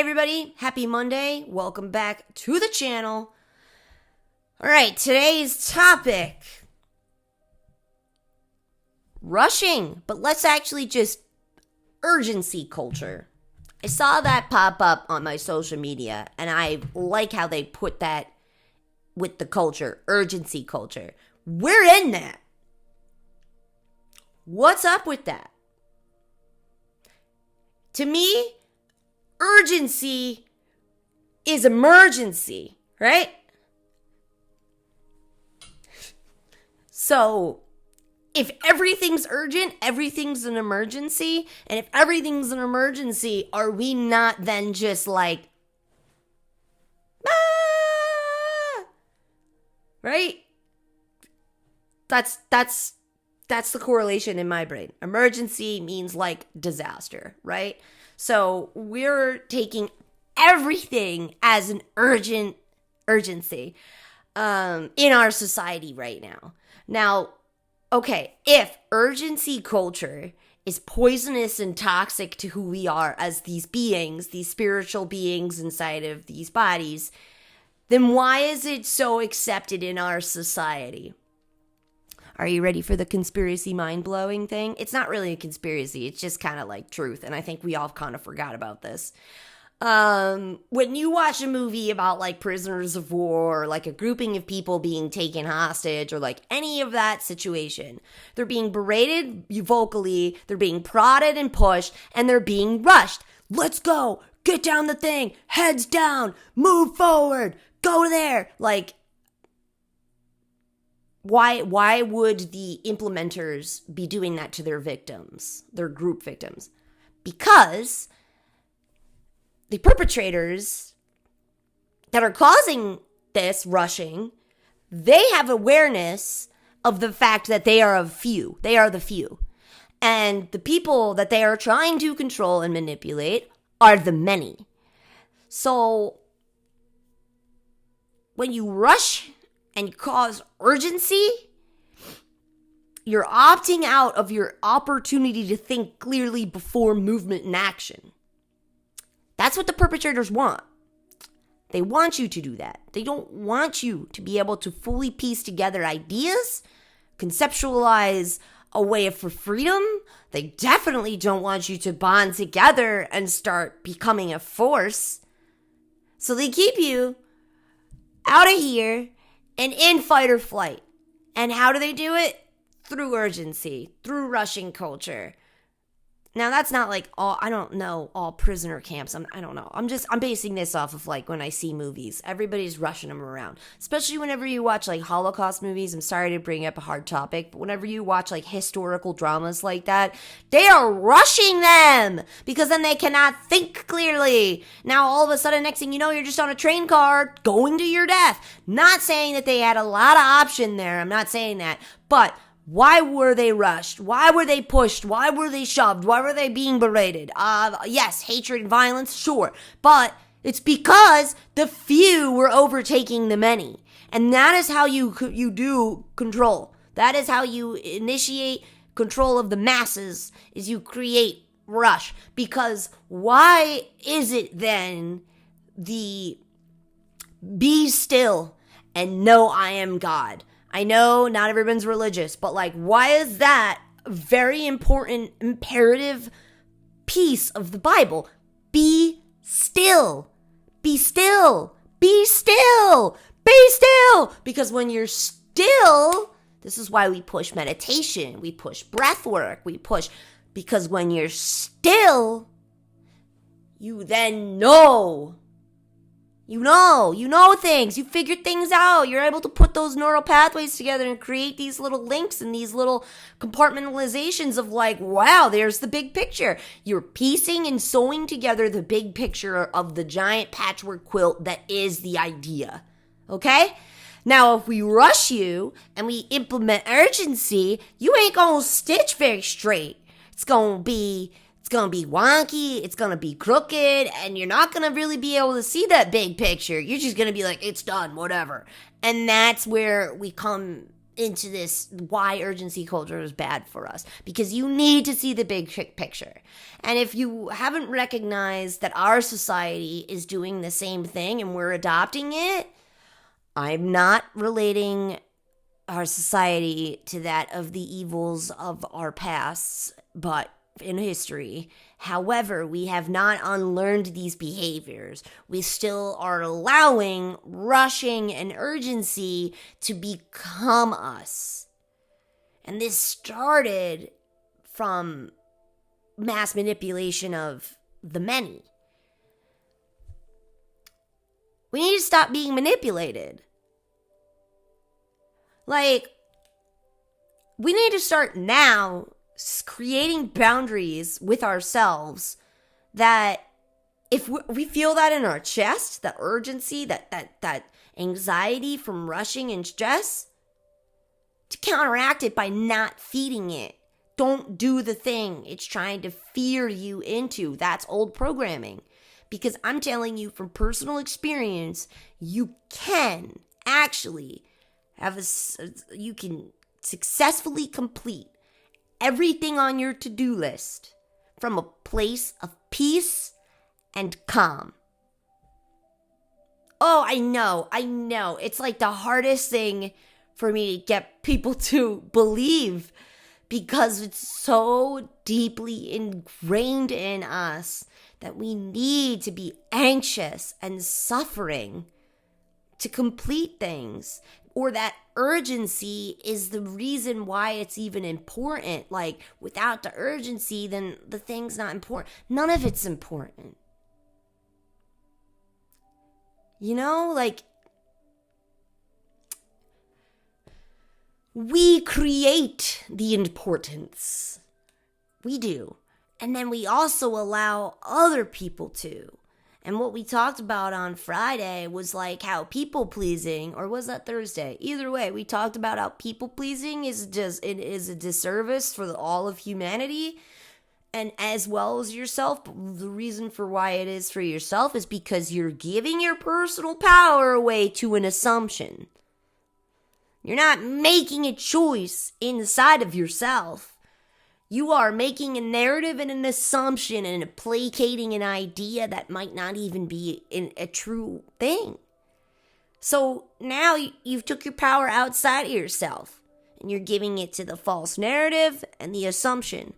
everybody, happy Monday. Welcome back to the channel. All right, today's topic, rushing, but let's actually just urgency culture. I saw that pop up on my social media, and I like how they put that with the culture, urgency culture. We're in that. What's up with that? To me, urgency is emergency, right? So, if everything's urgent, everything's an emergency. And if everything's an emergency, are we not then just like, right? That's the correlation in my brain. Emergency means like disaster, right? So we're taking everything as an urgency in our society right now. Now, okay, if urgency culture is poisonous and toxic to who we are as these beings, these spiritual beings inside of these bodies, then why is it so accepted in our society? Are you ready for the conspiracy mind-blowing thing? It's not really a conspiracy. It's just kind of like truth. And I think we all kind of forgot about this. When you watch a movie about like prisoners of war, or like a grouping of people being taken hostage, or like any of that situation, they're being berated vocally, they're being prodded and pushed, and they're being rushed. Let's go. Get down the thing. Heads down. Move forward. Go there. Like, why would the implementers be doing that to their victims, their group victims? Because the perpetrators that are causing this rushing, they have awareness of the fact that they are few. They are the few. And the people that they are trying to control and manipulate are the many. So when you rush and cause urgency, you're opting out of your opportunity to think clearly before movement and action. That's what the perpetrators want. They want you to do that. They don't want you to be able to fully piece together ideas, conceptualize a way for freedom. They definitely don't want you to bond together and start becoming a force. So they keep you out of here and in fight or flight. And how do they do it? Through urgency, through rushing culture. Now, that's not like I don't know all prisoner camps. I don't know. I'm basing this off of like when I see movies. Everybody's rushing them around. Especially whenever you watch like Holocaust movies. I'm sorry to bring up a hard topic, but whenever you watch like historical dramas like that, they are rushing them because then they cannot think clearly. Now, all of a sudden, next thing you know, you're just on a train car going to your death. Not saying that they had a lot of option there. I'm not saying that. But why were they rushed? Why were they pushed? Why were they shoved? Why were they being berated? Yes, hatred and violence, sure. But it's because the few were overtaking the many. And that is how you do control. That is how you initiate control of the masses, is you create rush. Because why is it then the be still and know I am God? I know not everyone's religious, but like, why is that a very important imperative piece of the Bible? Be still. Be still. Be still. Be still. Because when you're still, this is why we push meditation. We push breath work. Because when you're still, you then know. You know things. You figure things out. You're able to put those neural pathways together and create these little links and these little compartmentalizations of like, wow, there's the big picture. You're piecing and sewing together the big picture of the giant patchwork quilt that is the idea. Okay? Now, if we rush you and we implement urgency, you ain't gonna stitch very straight. It's gonna be wonky, it's gonna be crooked, and you're not gonna really be able to see that big picture. You're just gonna be like, it's done, whatever. And that's where we come into this why urgency culture is bad for us, because you need to see the big picture. And if you haven't recognized that our society is doing the same thing and we're adopting it, I'm not relating our society to that of the evils of our pasts, but in history. However, we have not unlearned these behaviors. We still are allowing rushing and urgency to become us. And this started from mass manipulation of the many. We need to stop being manipulated. Like, we need to start now creating boundaries with ourselves that if we feel that in our chest, that urgency, that anxiety from rushing and stress, to counteract it by not feeding it. Don't do the thing it's trying to fear you into. That's old programming. Because I'm telling you from personal experience, you can actually you can successfully complete everything on your to-do list from a place of peace and calm. Oh, I know. It's like the hardest thing for me to get people to believe, because it's so deeply ingrained in us that we need to be anxious and suffering to complete things, or that urgency is the reason why it's even important. Like, without the urgency, then the thing's not important. None of it's important. You know, like, we create the importance. We do. And then we also allow other people to. And what we talked about on Friday was like how people pleasing, or was that Thursday? Either way, we talked about how people pleasing is a disservice for all of humanity, and as well as yourself. But the reason for why it is for yourself is because you're giving your personal power away to an assumption. You're not making a choice inside of yourself. You are making a narrative and an assumption and placating an idea that might not even be a true thing. So now you've took your power outside of yourself and you're giving it to the false narrative and the assumption.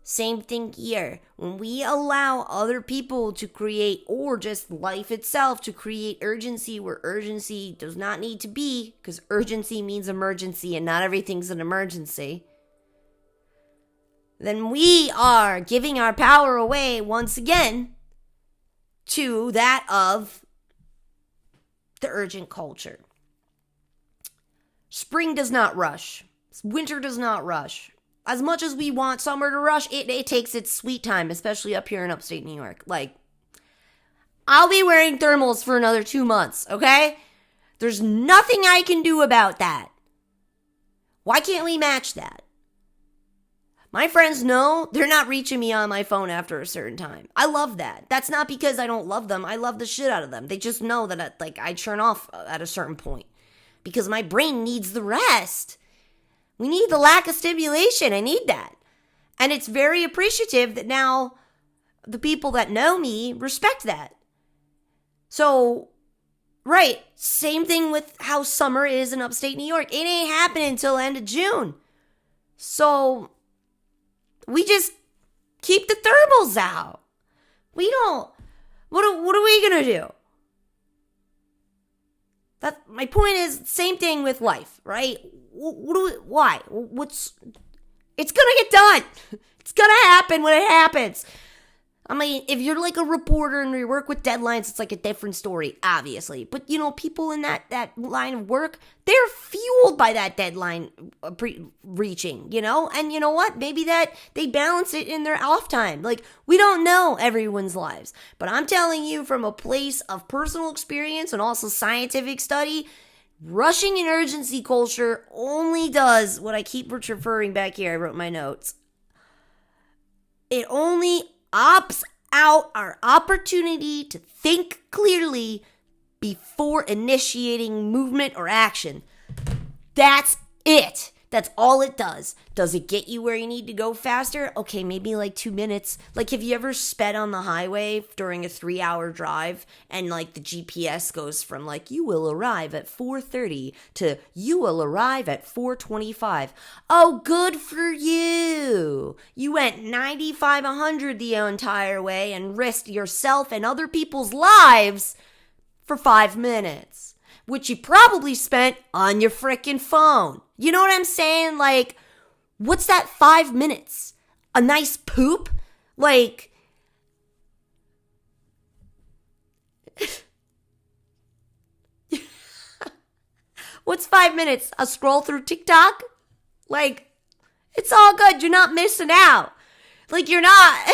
Same thing here. When we allow other people to create, or just life itself to create urgency where urgency does not need to be, because urgency means emergency and not everything's an emergency, then we are giving our power away once again to that of the urgent culture. Spring does not rush. Winter does not rush. As much as we want summer to rush, it takes its sweet time, especially up here in upstate New York. Like, I'll be wearing thermals for another 2 months, okay? There's nothing I can do about that. Why can't we match that? My friends know they're not reaching me on my phone after a certain time. I love that. That's not because I don't love them. I love the shit out of them. They just know that I turn off at a certain point because my brain needs the rest. We need the lack of stimulation. I need that. And it's very appreciative that now the people that know me respect that. So, right, same thing with how summer is in upstate New York. It ain't happening until the end of June. So we just keep the thermals out. We don't. What are we gonna do? That my point is, same thing with life, right? Why? It's gonna get done. It's gonna happen when it happens. I mean, if you're like a reporter and you work with deadlines, it's like a different story, obviously. But, you know, people in that line of work, they're fueled by that deadline reaching, you know? And you know what? Maybe that they balance it in their off time. Like, we don't know everyone's lives. But I'm telling you from a place of personal experience and also scientific study, rushing and urgency culture only does what I keep referring back here. I wrote my notes. It only opts out our opportunity to think clearly before initiating movement or action. That's it. That's all it does. Does it get you where you need to go faster? Okay, maybe like 2 minutes. Like, have you ever sped on the highway during a 3-hour drive and like the GPS goes from like, you will arrive at 4:30 to you will arrive at 4:25. Oh, good for you. You went 95, 100 the entire way and risked yourself and other people's lives for 5 minutes, which you probably spent on your frickin' phone. You know what I'm saying? Like, what's that 5 minutes? A nice poop? Like, what's 5 minutes? A scroll through TikTok? Like, it's all good. You're not missing out. Like, you're not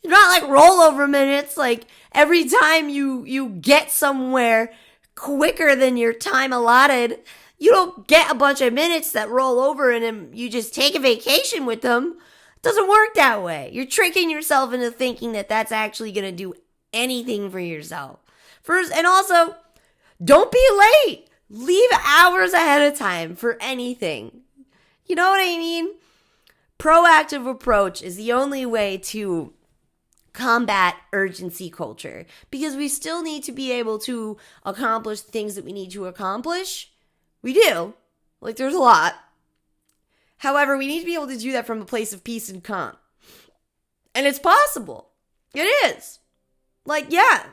like rollover minutes. Like, every time you get somewhere quicker than your time allotted, you don't get a bunch of minutes that roll over and then you just take a vacation with them. It doesn't work that way. You're tricking yourself into thinking that that's actually going to do anything for yourself. First, and also, don't be late. Leave hours ahead of time for anything. You know what I mean? Proactive approach is the only way to combat urgency culture, because we still need to be able to accomplish things that we need to accomplish. We do. Like, there's a lot. However, we need to be able to do that from a place of peace and calm. And it's possible. It is. Like, yeah.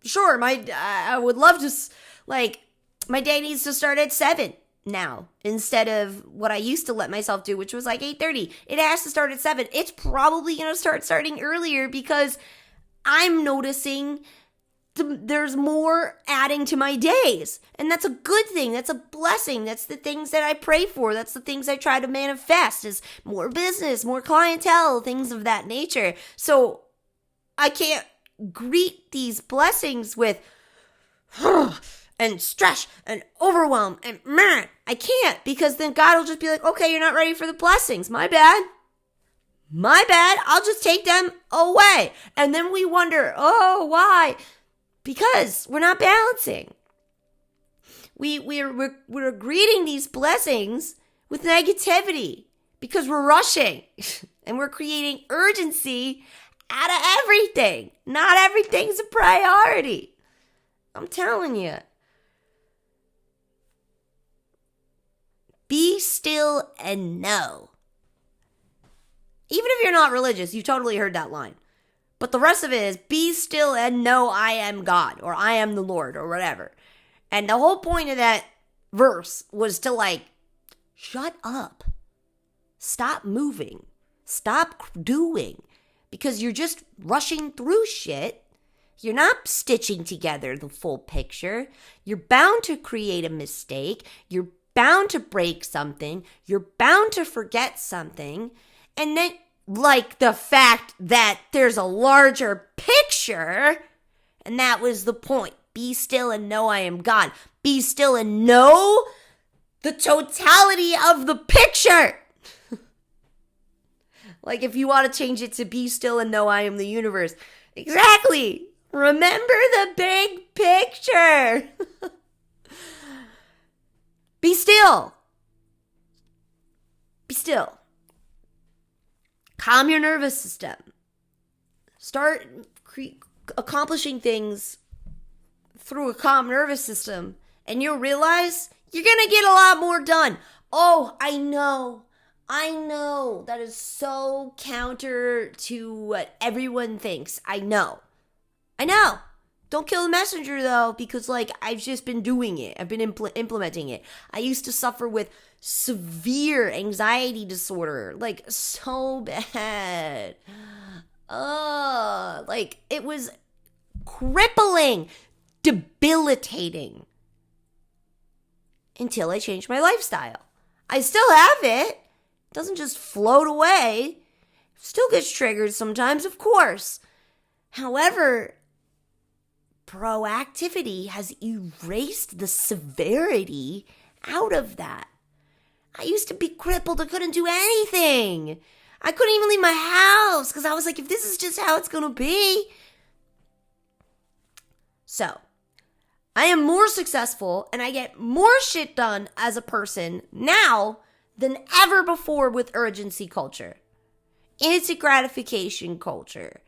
Sure, I would love to, like, my day needs to start at 7 now, instead of what I used to let myself do, which was like 8:30. It has to start at 7. It's probably going to start starting earlier because I'm noticing there's more adding to my days. And that's a good thing. That's a blessing. That's the things that I pray for. That's the things I try to manifest, is more business, more clientele, things of that nature. So I can't greet these blessings with and stress and overwhelm and man. I can't, because then God will just be like, okay, you're not ready for the blessings. My bad. I'll just take them away. And then we wonder, oh, why? Because we're not balancing. We're greeting these blessings with negativity because we're rushing and we're creating urgency out of everything. Not everything's a priority. I'm telling you. Be still and know. Even if you're not religious, you totally heard that line. But the rest of it is, be still and know I am God, or I am the Lord, or whatever. And the whole point of that verse was to like, shut up. Stop moving. Stop doing. Because you're just rushing through shit. You're not stitching together the full picture. You're bound to create a mistake. You're bound to break something. You're bound to forget something. And then, like, the fact that there's a larger picture, and that was the point. Be still and know I am God. Be still and know the totality of the picture. Like, if you want to change it to be still and know I am the universe. Exactly. Remember the big picture. Be still. Be still. Calm your nervous system. Start accomplishing things through a calm nervous system, and you'll realize you're going to get a lot more done. Oh, I know. That is so counter to what everyone thinks. I know. Don't kill the messenger, though, because, like, I've just been doing it. I've been implementing it. I used to suffer with severe anxiety disorder, like, so bad. Like, it was crippling, debilitating, until I changed my lifestyle. I still have it. It doesn't just float away. Still gets triggered sometimes, of course. However, proactivity has erased the severity out of that. I used to be crippled. I couldn't do anything. I couldn't even leave my house because I was like, if this is just how it's going to be. So, I am more successful and I get more shit done as a person now than ever before with urgency culture. Instant gratification culture.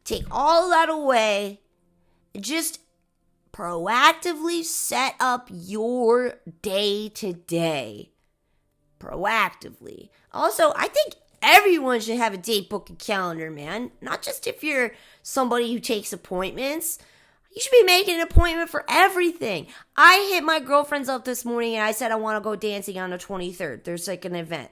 Take all that away. Just proactively set up your day to day. Proactively. Also, I think everyone should have a date book and calendar, man. Not just if you're somebody who takes appointments. You should be making an appointment for everything. I hit my girlfriends up this morning and I said I want to go dancing on the 23rd. There's like an event.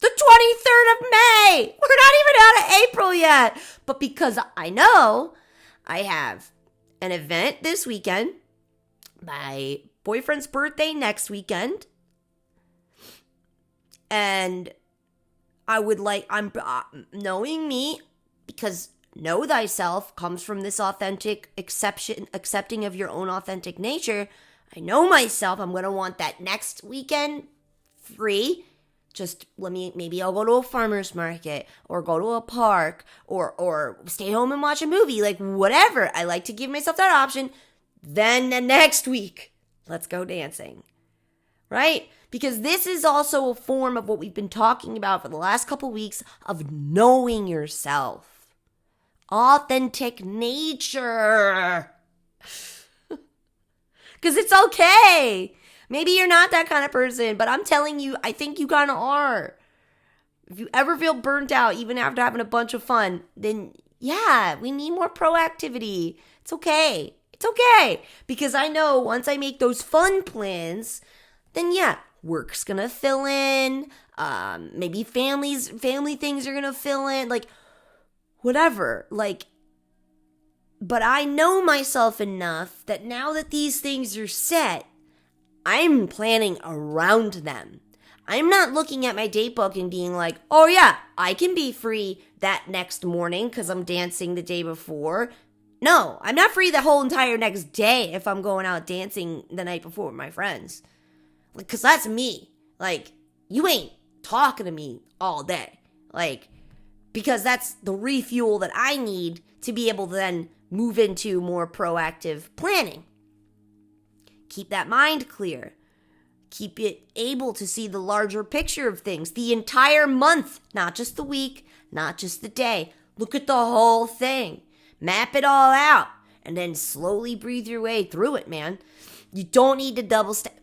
The 23rd of May! We're not even out of April yet. But because I know I have an event this weekend, my boyfriend's birthday next weekend, and I'm knowing me, because know thyself comes from this authentic accepting of your own authentic nature. I know myself, I'm going to want that next weekend free. Just maybe I'll go to a farmer's market or go to a park or stay home and watch a movie, like whatever. I like to give myself that option. Then the next week, let's go dancing, right? Because this is also a form of what we've been talking about for the last couple weeks of knowing yourself. Authentic nature. Because it's okay. Maybe you're not that kind of person, but I'm telling you, I think you kind of are. If you ever feel burnt out, even after having a bunch of fun, then yeah, we need more proactivity. It's okay. It's okay. Because I know once I make those fun plans, then yeah, work's going to fill in. Maybe family things are going to fill in. Like, whatever. Like, but I know myself enough that now that these things are set, I'm planning around them. I'm not looking at my date book and being like, oh yeah, I can be free that next morning because I'm dancing the day before. No, I'm not free the whole entire next day if I'm going out dancing the night before with my friends. Because that's me. Like, you ain't talking to me all day. Like, because that's the refuel that I need to be able to then move into more proactive planning. Keep that mind clear. Keep it able to see the larger picture of things. The entire month, not just the week, not just the day. Look at the whole thing. Map it all out. And then slowly breathe your way through it, man. You don't need to double step.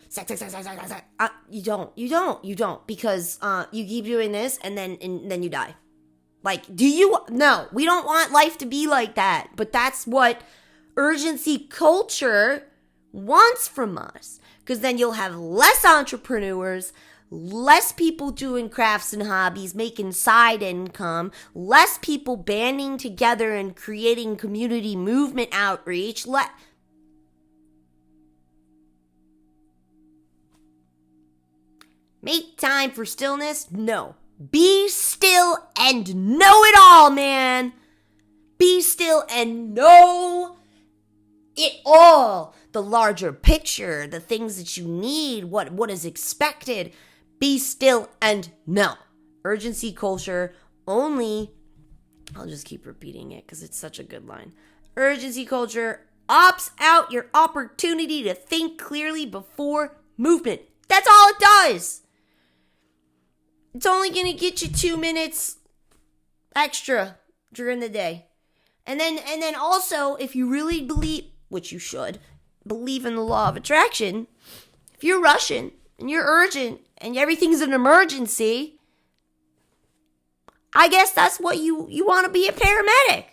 You don't. Because you keep doing this and then you die. Like, do you? No, we don't want life to be like that. But that's what urgency culture wants from us. Because then you'll have less entrepreneurs, less people doing crafts and hobbies, making side income, less people banding together and creating community movement outreach. Make time for stillness? No. Be still and know it all, man. Be still and know it all. The larger picture, the things that you need, what is expected. Be still and know. Urgency culture only, I'll just keep repeating it because it's such a good line. Urgency culture opts out your opportunity to think clearly before movement. That's all it does. It's only going to get you 2 minutes extra during the day. And then also, if you really believe, which you should, believe in the law of attraction, if you're rushing and you're urgent and everything's an emergency, I guess that's what you want to be a paramedic.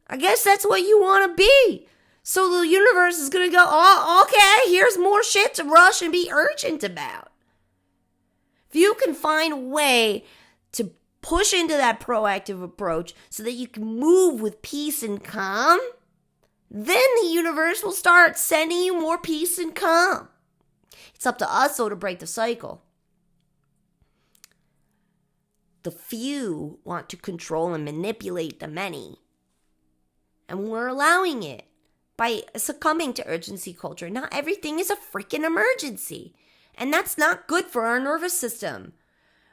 I guess that's what you want to be. So the universe is going to go, oh, okay, here's more shit to rush and be urgent about. If you can find a way to push into that proactive approach so that you can move with peace and calm, then the universe will start sending you more peace and calm. It's up to us, though, to break the cycle. The few want to control and manipulate the many. And we're allowing it by succumbing to urgency culture. Not everything is a freaking emergency. And that's not good for our nervous system.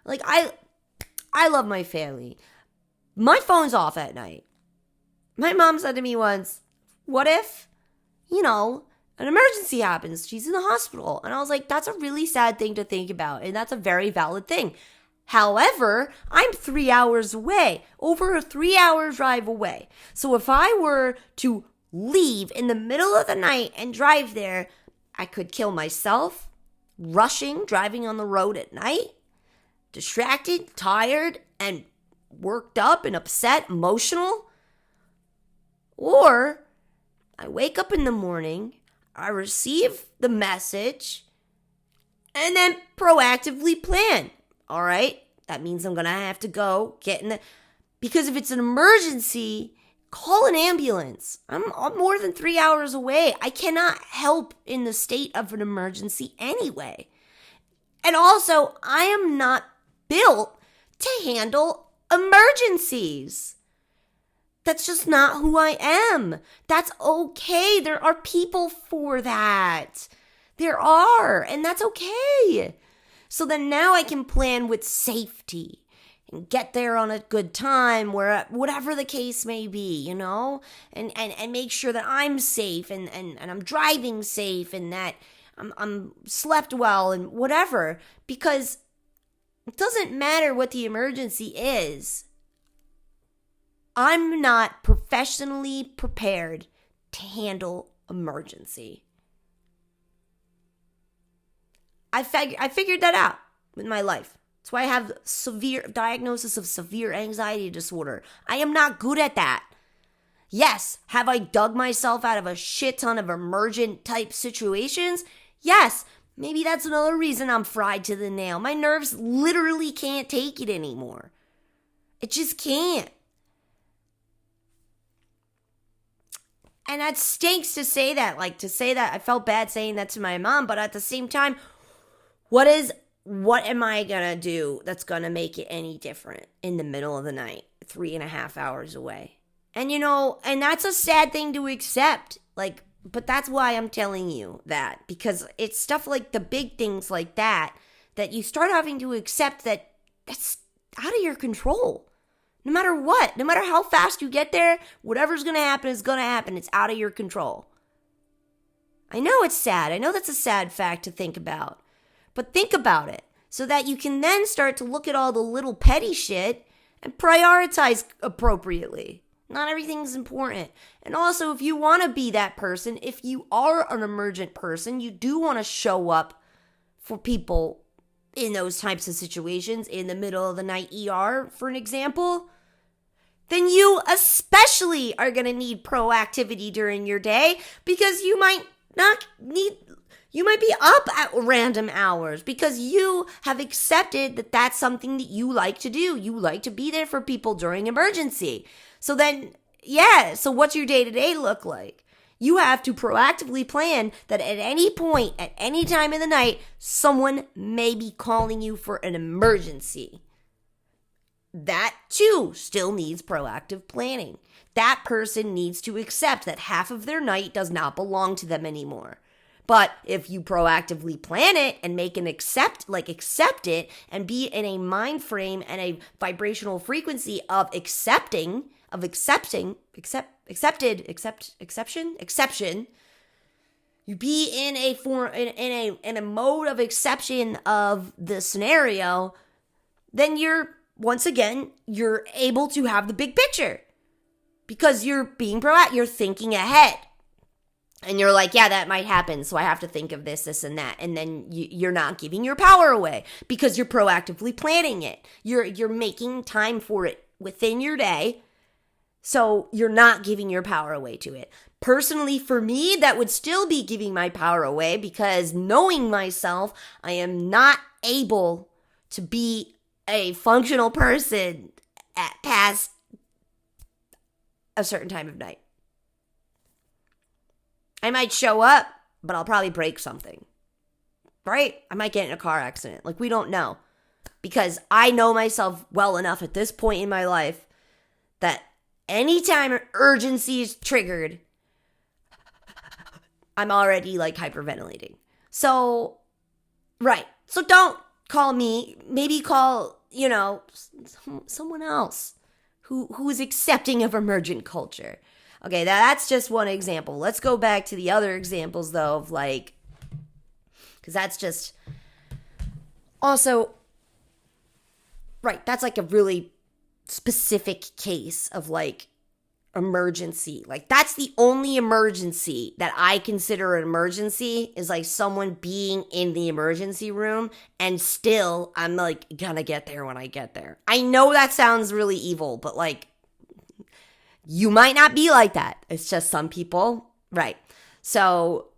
Like, I love my family. My phone's off at night. My mom said to me once, what if an emergency happens. She's in the hospital. And I was like, that's a really sad thing to think about. And that's a very valid thing. However, I'm 3 hours away, over a 3-hour drive away. So if I were to leave in the middle of the night and drive there, I could kill myself, driving on the road at night, distracted, tired, and worked up and upset, emotional. Or I wake up in the morning, I receive the message, and then proactively plan. All right, that means I'm going to have to go because if it's an emergency, call an ambulance. I'm more than 3 hours away. I cannot help in the state of an emergency anyway. And also, I am not built to handle emergencies. That's just not who I am. That's okay. There are people for that. There are, and that's okay. So then now I can plan with safety and get there on a good time, whatever the case may be, and make sure that I'm safe and I'm driving safe and that I'm slept well and whatever, because it doesn't matter what the emergency is. I'm not professionally prepared to handle emergency. I figured that out with my life. That's why I have diagnosis of severe anxiety disorder. I am not good at that. Yes, have I dug myself out of a shit ton of emergent type situations? Yes, maybe that's another reason I'm fried to the nail. My nerves literally can't take it anymore. It just can't. And that stinks to say that. I felt bad saying that to my mom, but at the same time, what am I gonna do that's gonna make it any different in the middle of the night, 3.5 hours away? And and that's a sad thing to accept. But that's why I'm telling you that, because it's stuff like the big things like that you start having to accept that's out of your control. No matter what, no matter how fast you get there, whatever's going to happen is going to happen. It's out of your control. I know it's sad. I know that's a sad fact to think about. But think about it so that you can then start to look at all the little petty shit and prioritize appropriately. Not everything's important. And also, if you want to be that person, if you are an emergent person, you do want to show up for people in those types of situations, in the middle of the night ER, for an example, then you especially are going to need proactivity during your day, because you might be up at random hours because you have accepted that that's something that you like to do. You like to be there for people during emergency. So then, so what's your day-to-day look like? You have to proactively plan that at any point, at any time in the night, someone may be calling you for an emergency. That too still needs proactive planning. That person needs to accept that half of their night does not belong to them anymore. But if you proactively plan it and make an accept it and be in a mind frame and a vibrational frequency of exception, you be in a mode of exception of the scenario, then you're able to have the big picture because you're being proactive, you're thinking ahead. And you're like, yeah, that might happen, so I have to think of this, and that. And then you're not giving your power away because you're proactively planning it. You're making time for it within your day, so you're not giving your power away to it. Personally, for me, that would still be giving my power away because knowing myself, I am not able to be a functional person past a certain time of night. I might show up, but I'll probably break something, right? I might get in a car accident. We don't know. Because I know myself well enough at this point in my life that anytime urgency is triggered, I'm already hyperventilating. So, right. So don't call me. Maybe call, someone else who is accepting of emergent culture. Okay, that's just one example. Let's go back to the other examples, though, of like, because that's just also, right, that's like a really specific case of like emergency. Like, that's the only emergency that I consider an emergency, is like someone being in the emergency room, and still I'm like gonna get there when I get there. I know that sounds really evil, but like, you might not be like that. It's just some people, right? So,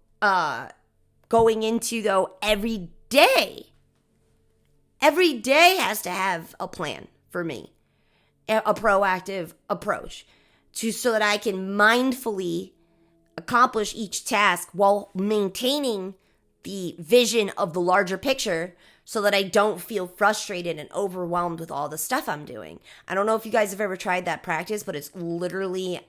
going into, though, every day has to have a plan for me, a proactive approach, so that I can mindfully accomplish each task while maintaining the vision of the larger picture, so that I don't feel frustrated and overwhelmed with all the stuff I'm doing. I don't know if you guys have ever tried that practice, but it's literally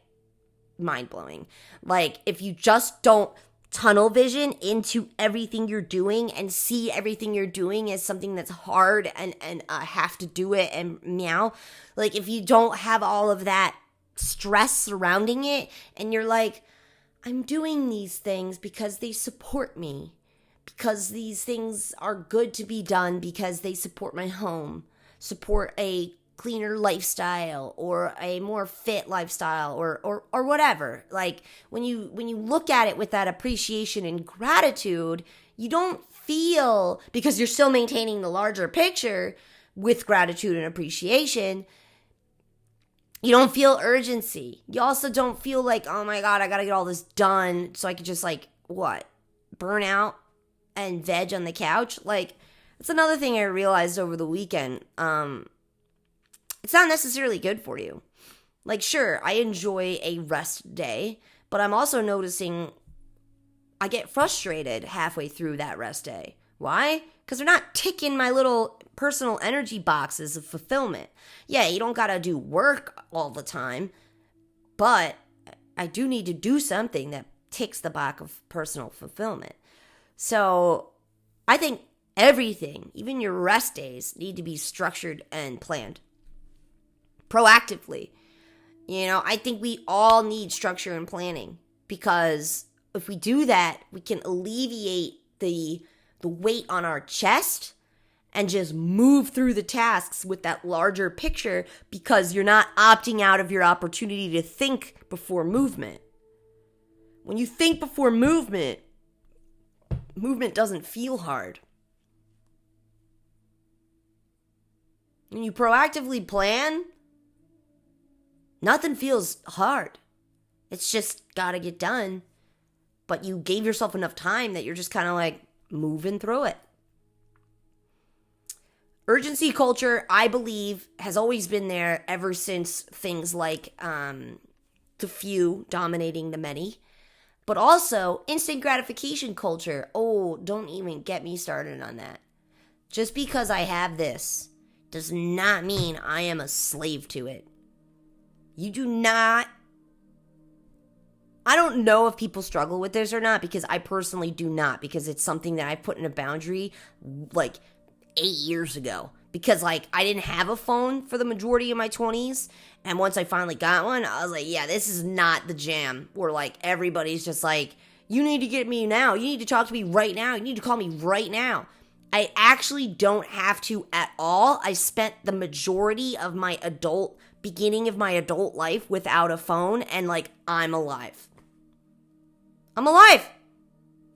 mind-blowing. Like, if you just don't tunnel vision into everything you're doing and see everything you're doing as something that's hard and have to do it and meow, like, if you don't have all of that stress surrounding it, and you're like, I'm doing these things because they support me, because these things are good to be done, because they support my home, support a cleaner lifestyle or a more fit lifestyle, or whatever. Like, when you look at it with that appreciation and gratitude, you don't feel, because you're still maintaining the larger picture with gratitude and appreciation, you don't feel urgency. You also don't feel like, oh my God, I gotta get all this done so I could just like, burn out and veg on the couch. Like, it's another thing I realized over the weekend. It's not necessarily good for you. Like, sure, I enjoy a rest day, but I'm also noticing I get frustrated halfway through that rest day. Why? Because they're not ticking my little personal energy boxes of fulfillment. Yeah, you don't gotta do work all the time, but I do need to do something that ticks the box of personal fulfillment. So I think everything, even your rest days, need to be structured and planned proactively. You know, I think we all need structure and planning, because if we do that, we can alleviate the weight on our chest and just move through the tasks with that larger picture, because you're not opting out of your opportunity to think before movement. When you think before movement doesn't feel hard. When you proactively plan, nothing feels hard. It's just gotta get done. But you gave yourself enough time that you're just kind of like moving through it. Urgency culture, I believe, has always been there ever since things like the few dominating the many. But also, instant gratification culture. Oh, don't even get me started on that. Just because I have this does not mean I am a slave to it. You do not. I don't know if people struggle with this or not, because I personally do not, because it's something that I put in a boundary like 8 years ago. Because like, I didn't have a phone for the majority of my 20s. And once I finally got one, I was like, yeah, this is not the jam where like everybody's just like, you need to get me now. You need to talk to me right now. You need to call me right now. I actually don't have to at all. I spent the majority of my beginning of my adult life without a phone, and like, I'm alive. I'm alive.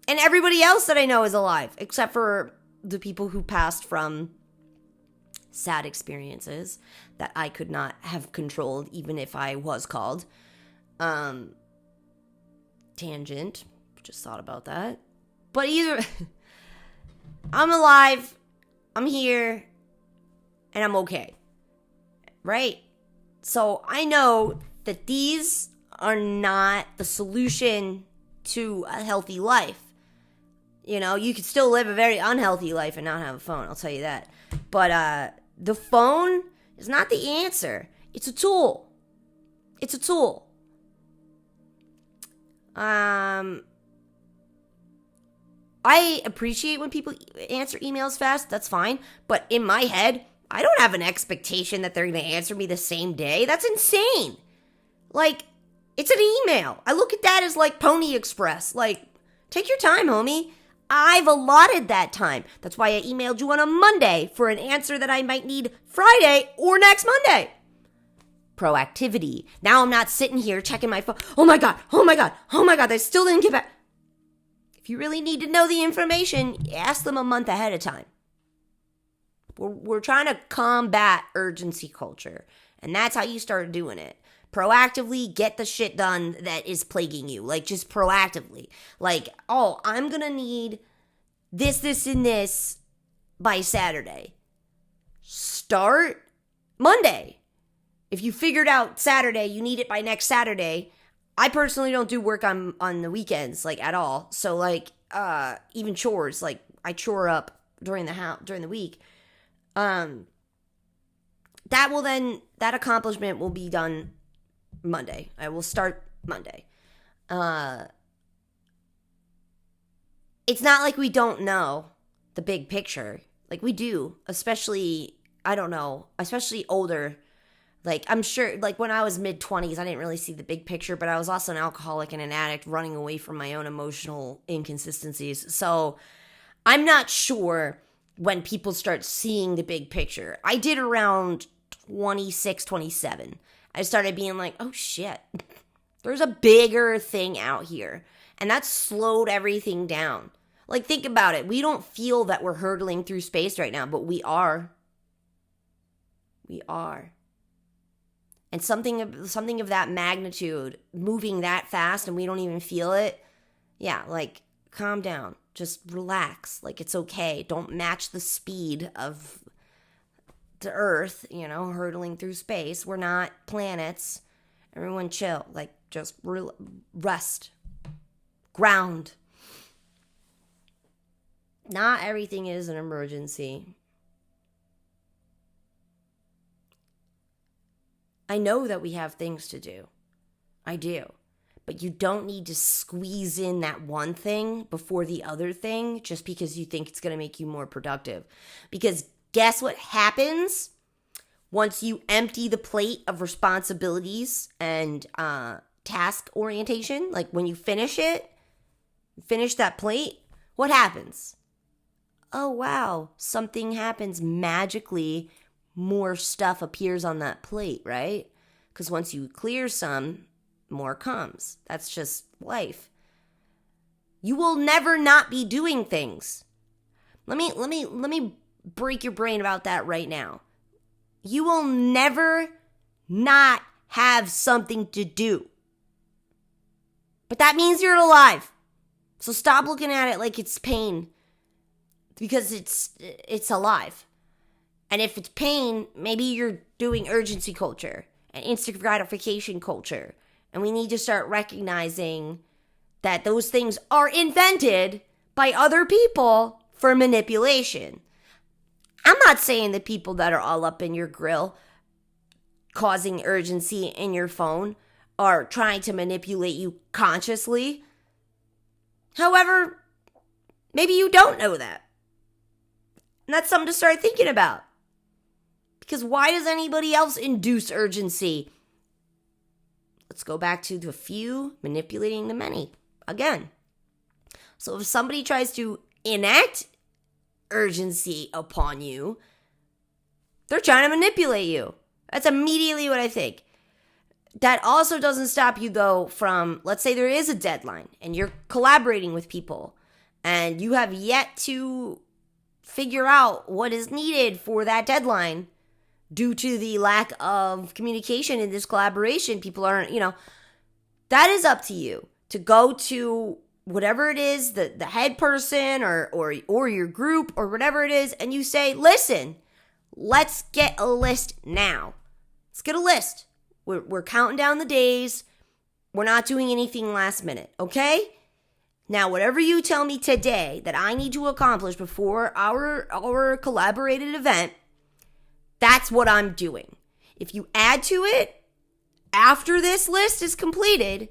And everybody else that I know is alive, except for the people who passed from sad experiences that I could not have controlled, even if I was called. Tangent. Just thought about that. But either, I'm alive, I'm here, and I'm okay. Right? So I know that these are not the solution to a healthy life. You know, you could still live a very unhealthy life and not have a phone, I'll tell you that. But the phone is not the answer. It's a tool. It's a tool. I appreciate when people answer emails fast. That's fine. But in my head, I don't have an expectation that they're going to answer me the same day. That's insane. Like, It's an email. I look at that as like Pony Express. Like, take your time, homie. I've allotted that time. That's why I emailed you on a Monday for an answer that I might need Friday or next Monday. Proactivity. Now I'm not sitting here checking my phone. Oh my God, they still didn't get back. If you really need to know the information, ask them a month ahead of time. We're trying to combat urgency culture, and that's how you start doing it. Proactively get the shit done that is plaguing you. Like, just proactively. Like, oh, I'm going to need this, and this by Saturday. Start Monday. If you figured out Saturday, you need it by next Saturday. I personally don't do work on the weekends, like, at all. So, like, even chores, like, I chore up during the week. That accomplishment will be done Monday. I will start Monday. It's not like we don't know the big picture. Like, we do, especially older. Like, I'm sure, like, when I was mid-20s, I didn't really see the big picture, but I was also an alcoholic and an addict running away from my own emotional inconsistencies. So I'm not sure when people start seeing the big picture. I did around 26, 27. I started being like, oh shit, there's a bigger thing out here. And that slowed everything down. Like, think about it. We don't feel that we're hurtling through space right now, but we are. We are. And something of that magnitude, moving that fast and we don't even feel it. Yeah, like, calm down. Just relax. Like, it's okay. Don't match the speed of the Earth, hurtling through space. We're not planets. Everyone chill. Like, just rest. Ground. Not everything is an emergency. I know that we have things to do. I do. But you don't need to squeeze in that one thing before the other thing just because you think it's going to make you more productive. Because guess what happens once you empty the plate of responsibilities and task orientation? Like, when you finish that plate, what happens? Oh, wow, something happens magically. More stuff appears on that plate, right? Because once you clear some, more comes. That's just life. You will never not be doing things. Let me break your brain about that right now. You will never not have something to do. But that means you're alive. So stop looking at it like it's pain, because it's alive. And if it's pain, maybe you're doing urgency culture and instant gratification culture. And we need to start recognizing that those things are invented by other people for manipulation. I'm not saying the people that are all up in your grill causing urgency in your phone are trying to manipulate you consciously. However, maybe you don't know that. And that's something to start thinking about. Because why does anybody else induce urgency? Let's go back to the few manipulating the many again. So if somebody tries to enact urgency upon you, they're trying to manipulate you. That's immediately what I think. That also doesn't stop you, though, from, let's say there is a deadline and you're collaborating with people and you have yet to figure out what is needed for that deadline. Due to the lack of communication in this collaboration, people aren't, that is up to you to go to whatever it is, the head person or your group or whatever it is, and you say, listen, let's get a list now. Let's get a list. We're counting down the days. We're not doing anything last minute, okay? Now, whatever you tell me today that I need to accomplish before our collaborated event, that's what I'm doing. If you add to it after this list is completed,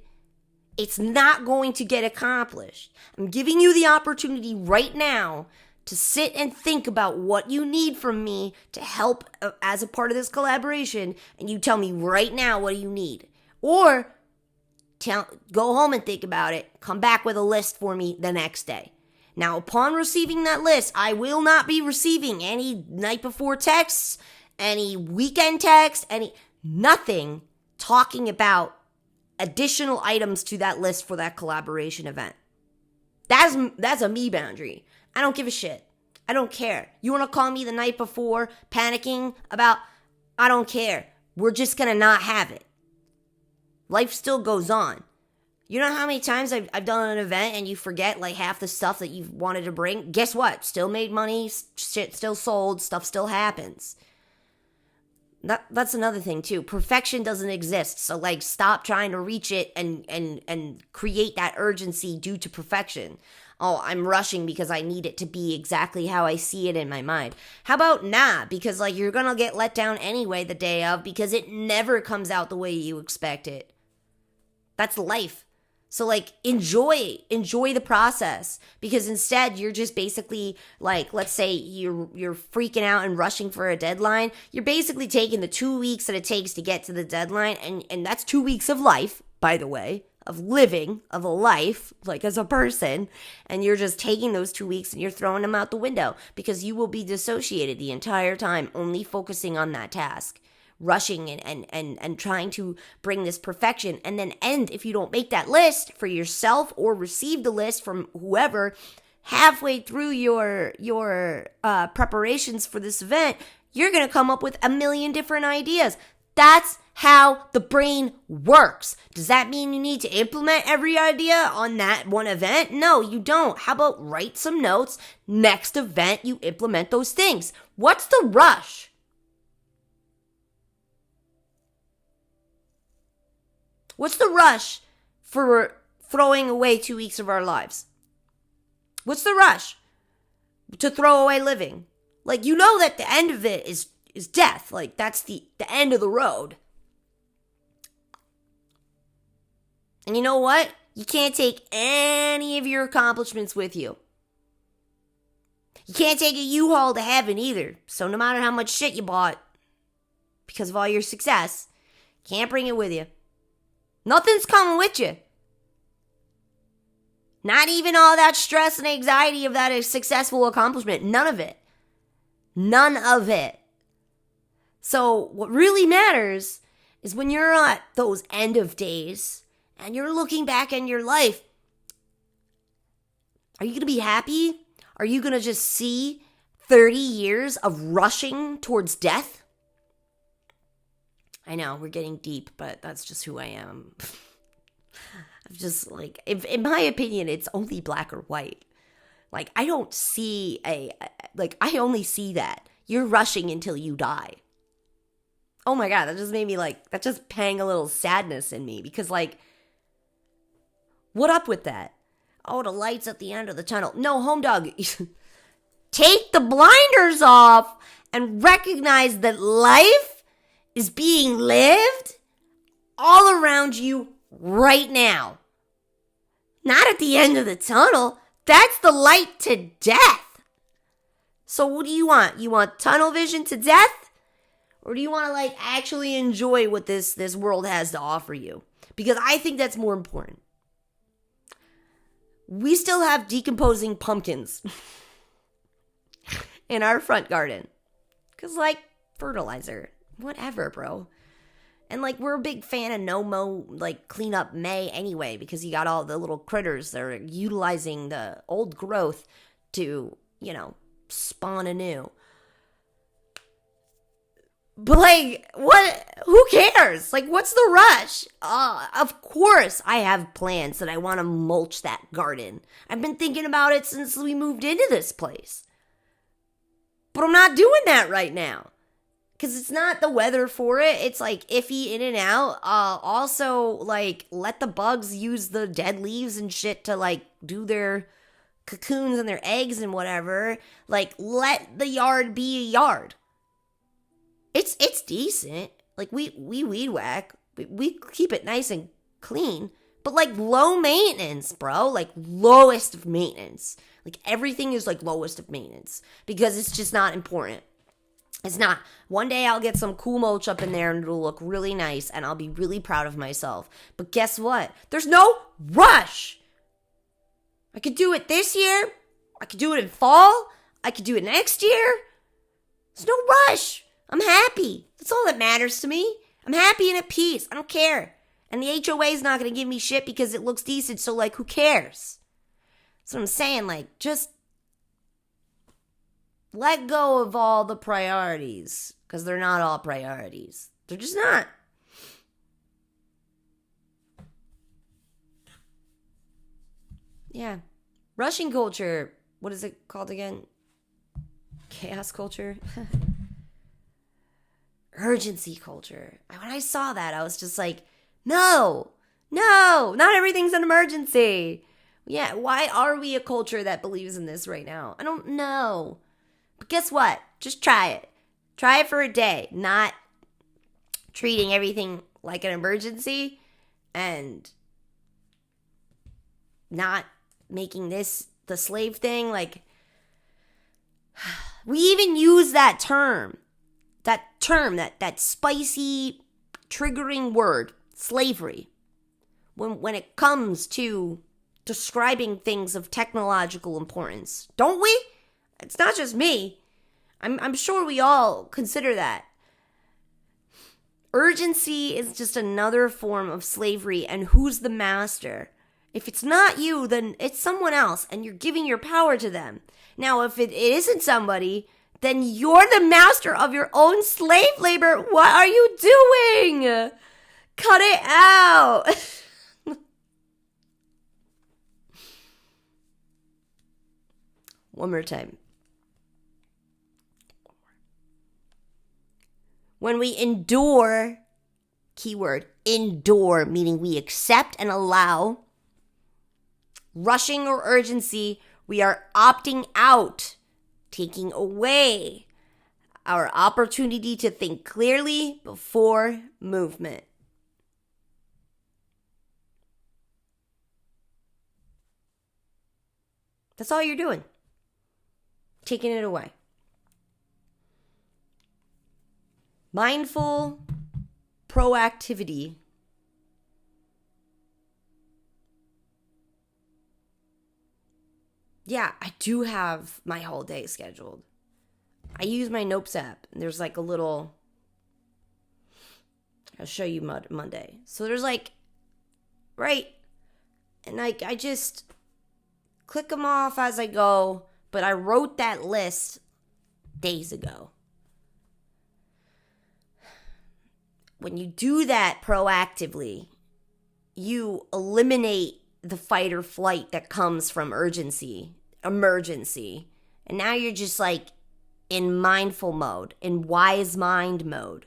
it's not going to get accomplished. I'm giving you the opportunity right now to sit and think about what you need from me to help as a part of this collaboration, and you tell me right now what you need. Or Go home and think about it. Come back with a list for me the next day. Now, upon receiving that list, I will not be receiving any night before texts, any weekend text, nothing talking about additional items to that list for that collaboration event. That's a me boundary. I don't give a shit. I don't care. You want to call me the night before panicking about, I don't care. We're just going to not have it. Life still goes on. You know how many times I've done an event and you forget like half the stuff that you wanted to bring? Guess what? Still made money, shit still sold, stuff still happens. That's another thing too. Perfection doesn't exist. So like stop trying to reach it and create that urgency due to perfection. Oh, I'm rushing because I need it to be exactly how I see it in my mind. How about nah? Because like you're gonna get let down anyway the day of because it never comes out the way you expect it. That's life. So like enjoy the process, because instead you're just basically like, let's say you're freaking out and rushing for a deadline. You're basically taking the 2 weeks that it takes to get to the deadline, and that's 2 weeks of life, by the way, of living, of a life, like as a person, and you're just taking those 2 weeks and you're throwing them out the window because you will be dissociated the entire time, only focusing on that task. Rushing and trying to bring this perfection, and then if you don't make that list for yourself or receive the list from whoever halfway through your preparations for this event, you're going to come up with a million different ideas. That's how the brain works. Does that mean you need to implement every idea on that one event? No, you don't. How about write some notes? Next event, you implement those things. What's the rush? What's the rush for throwing away 2 weeks of our lives? What's the rush to throw away living? Like, you know that the end of it is death. Like, that's the end of the road. And you know what? You can't take any of your accomplishments with you. You can't take a U-Haul to heaven either. So no matter how much shit you bought because of all your success, can't bring it with you. Nothing's coming with you. Not even all that stress and anxiety of that successful accomplishment. None of it. None of it. So what really matters is when you're at those end of days and you're looking back in your life, are you going to be happy? Are you going to just see 30 years of rushing towards death? I know, we're getting deep, but that's just who I am. I'm just like, in my opinion, it's only black or white. Like, I don't see I only see that. You're rushing until you die. Oh my God, that just made me that just pang a little sadness in me, because what up with that? Oh, the light's at the end of the tunnel. No, home dog, take the blinders off and recognize that life is being lived all around you right now. Not at the end of the tunnel. That's the light to death. So what do you want? You want tunnel vision to death? Or do you want to actually enjoy what this world has to offer you? Because I think that's more important. We still have decomposing pumpkins in our front garden. Because fertilizer. Whatever, bro. And we're a big fan of no-mow, clean up May anyway, because you got all the little critters that are utilizing the old growth to, spawn anew. But who cares? What's the rush? Of course I have plans that I want to mulch that garden. I've been thinking about it since we moved into this place. But I'm not doing that right now. Because it's not the weather for it. It's iffy in and out. Also, let the bugs use the dead leaves and shit to do their cocoons and their eggs and whatever. Let the yard be a yard. It's decent. We weed whack. We keep it nice and clean. But low maintenance, bro. Lowest of maintenance. Everything is lowest of maintenance. Because it's just not important. It's not. One day I'll get some cool mulch up in there and it'll look really nice and I'll be really proud of myself. But guess what? There's no rush. I could do it this year. I could do it in fall. I could do it next year. There's no rush. I'm happy. That's all that matters to me. I'm happy and at peace. I don't care. And the HOA is not going to give me shit because it looks decent, so, like, who cares? That's what I'm saying. Like, just let go of all the priorities, because they're not all priorities. They're just not. Yeah. Rushing culture. What is it called again? Chaos culture? Urgency culture. When I saw that, I was just like, no, not everything's an emergency. Yeah, why are we a culture that believes in this right now? I don't know. But guess what? Just try it. Try it for a day. Not treating everything like an emergency and not making this the slave thing. Like, we even use that term, that spicy, triggering word, slavery, when it comes to describing things of technological importance. Don't we? It's not just me. I'm sure we all consider that. Urgency is just another form of slavery, and who's the master? If it's not you, then it's someone else, and you're giving your power to them. Now, if it isn't somebody, then you're the master of your own slave labor. What are you doing? Cut it out. One more time. When we endure, keyword, endure, meaning we accept and allow rushing or urgency, we are opting out, taking away our opportunity to think clearly before movement. That's all you're doing. Taking it away. Mindful proactivity yeah, I do have my whole day scheduled. I use my Notes app. And there's like a little, I'll show you Monday. So there's like, right, and like I just click them off as I go, but I wrote that list days ago. When you do that proactively, you eliminate the fight or flight that comes from emergency. And now you're just like in mindful mode, in wise mind mode.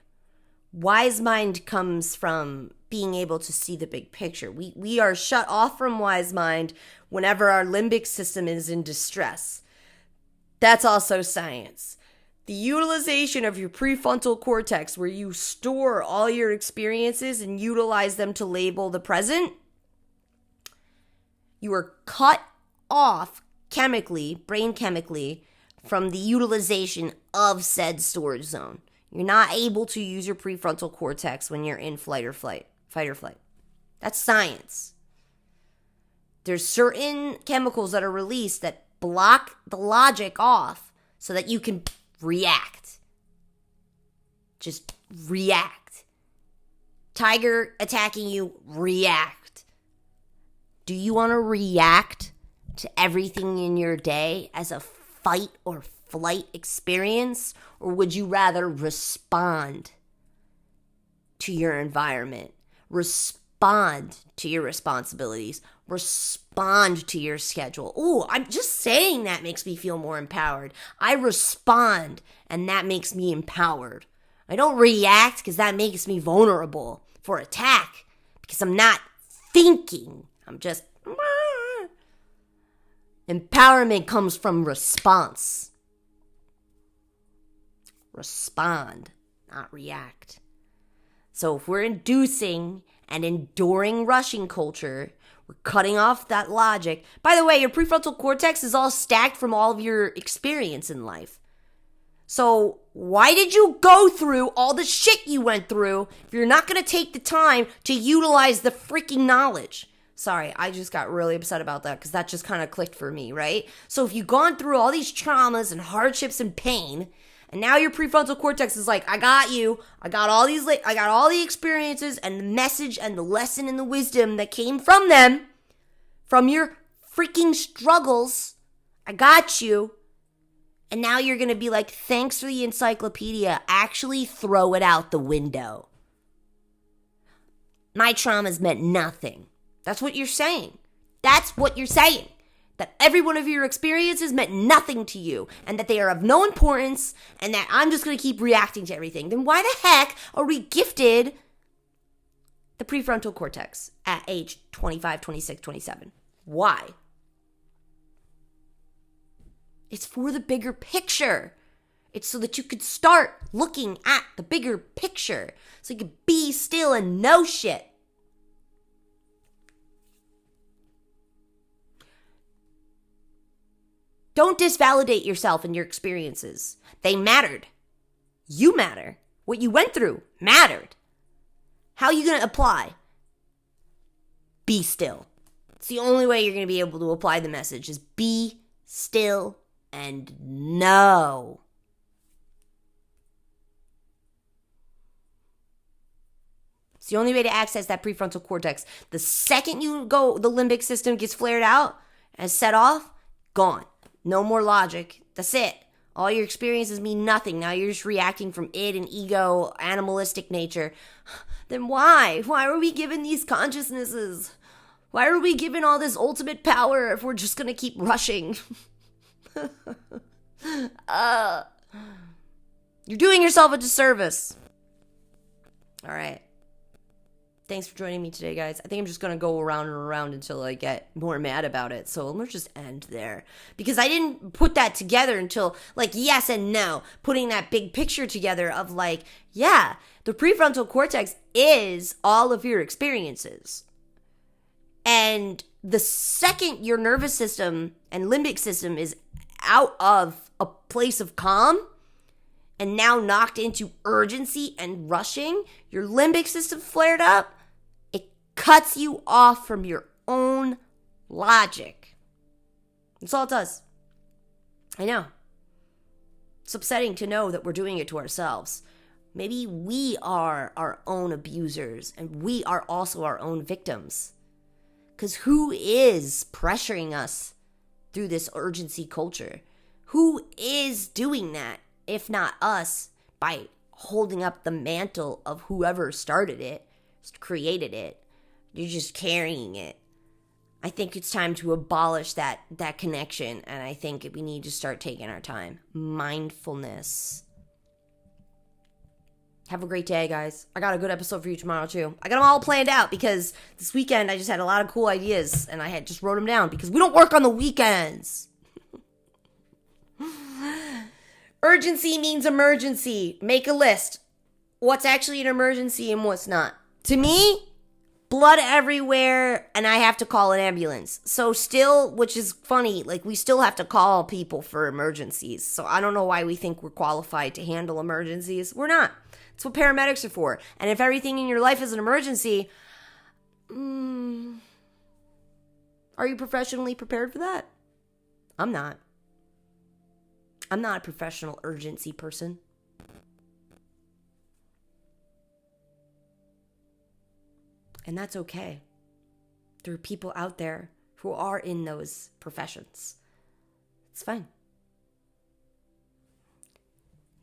Wise mind comes from being able to see the big picture. We are shut off from wise mind whenever our limbic system is in distress. That's also science. The utilization of your prefrontal cortex, where you store all your experiences and utilize them to label the present, you are cut off brain chemically, from the utilization of said storage zone. You're not able to use your prefrontal cortex when you're in fight or flight. That's science. There's certain chemicals that are released that block the logic off so that you can react. Just react. Tiger attacking you, react. Do you want to react to everything in your day as a fight or flight experience? Or would you rather respond to your environment? Respond to your responsibilities. Respond to your schedule. Ooh, I'm just saying that makes me feel more empowered. I respond, and that makes me empowered. I don't react because that makes me vulnerable for attack because I'm not thinking. I'm just... Empowerment comes from response. Respond, not react. So if we're inducing and enduring rushing culture, we're cutting off that logic. By the way, your prefrontal cortex is all stacked from all of your experience in life. So why did you go through all the shit you went through if you're not going to take the time to utilize the freaking knowledge? Sorry, I just got really upset about that because that just kind of clicked for me, right? So if you've gone through all these traumas and hardships and pain, and now your prefrontal cortex is like, I got you. I got all the experiences and the message and the lesson and the wisdom that came from them, from your freaking struggles. I got you. And now you're going to be like, thanks for the encyclopedia. Actually throw it out the window. My traumas meant nothing. That's what you're saying. That's what you're saying. That every one of your experiences meant nothing to you. And that they are of no importance. And that I'm just going to keep reacting to everything. Then why the heck are we gifted the prefrontal cortex at age 25, 26, 27? Why? It's for the bigger picture. It's so that you could start looking at the bigger picture. So you could be still and know shit. Don't disvalidate yourself and your experiences. They mattered. You matter. What you went through mattered. How are you going to apply? Be still. It's the only way you're going to be able to apply the message is be still and know. It's the only way to access that prefrontal cortex. The second you go, the limbic system gets flared out and set off, gone. No more logic. That's it. All your experiences mean nothing. Now you're just reacting from id and ego, animalistic nature. Then why? Why are we given these consciousnesses? Why are we given all this ultimate power if we're just going to keep rushing? You're doing yourself a disservice. All right. Thanks for joining me today, guys. I think I'm just going to go around and around until I get more mad about it. So let's just end there. Because I didn't put that together until, like, yes and no. Putting that big picture together of, like, yeah, the prefrontal cortex is all of your experiences. And the second your nervous system and limbic system is out of a place of calm and now knocked into urgency and rushing, your limbic system flared up, it cuts you off from your own logic. That's all it does. I know. It's upsetting to know that we're doing it to ourselves. Maybe we are our own abusers and we are also our own victims. Because who is pressuring us through this urgency culture? Who is doing that, if not us, by holding up the mantle of whoever started it, created it? You're just carrying it. I think it's time to abolish that connection, and I think we need to start taking our time. Mindfulness. Have a great day, guys. I got a good episode for you tomorrow, too. I got them all planned out because this weekend I just had a lot of cool ideas and I had just wrote them down because we don't work on the weekends. Urgency means emergency. Make a list. What's actually an emergency and what's not. To me, blood everywhere and I have to call an ambulance. So still, which is funny, like we still have to call people for emergencies. So I don't know why we think we're qualified to handle emergencies. We're not. That's what paramedics are for. And if everything in your life is an emergency, are you professionally prepared for that? I'm not. I'm not a professional urgency person. And that's okay. There are people out there who are in those professions. It's fine.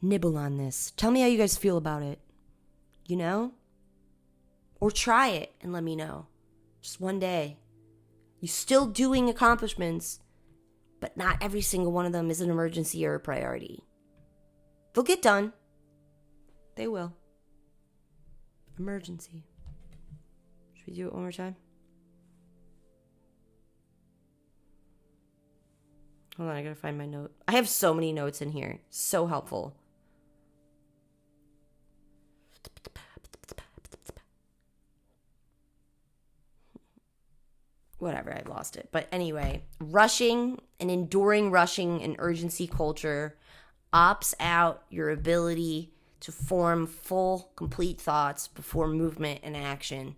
Nibble on this. Tell me how you guys feel about it. You know? Or try it and let me know. Just one day. You're still doing accomplishments, but not every single one of them is an emergency or a priority. They'll get done. They will. Emergency. Should we do it one more time? Hold on, I gotta find my note. I have so many notes in here. So helpful. Whatever, I lost it. But anyway, rushing and enduring rushing and urgency culture. opts out your ability to form full, complete thoughts before movement and action.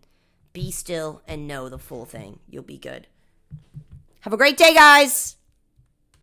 Be still and know the full thing. You'll be good. Have a great day, guys.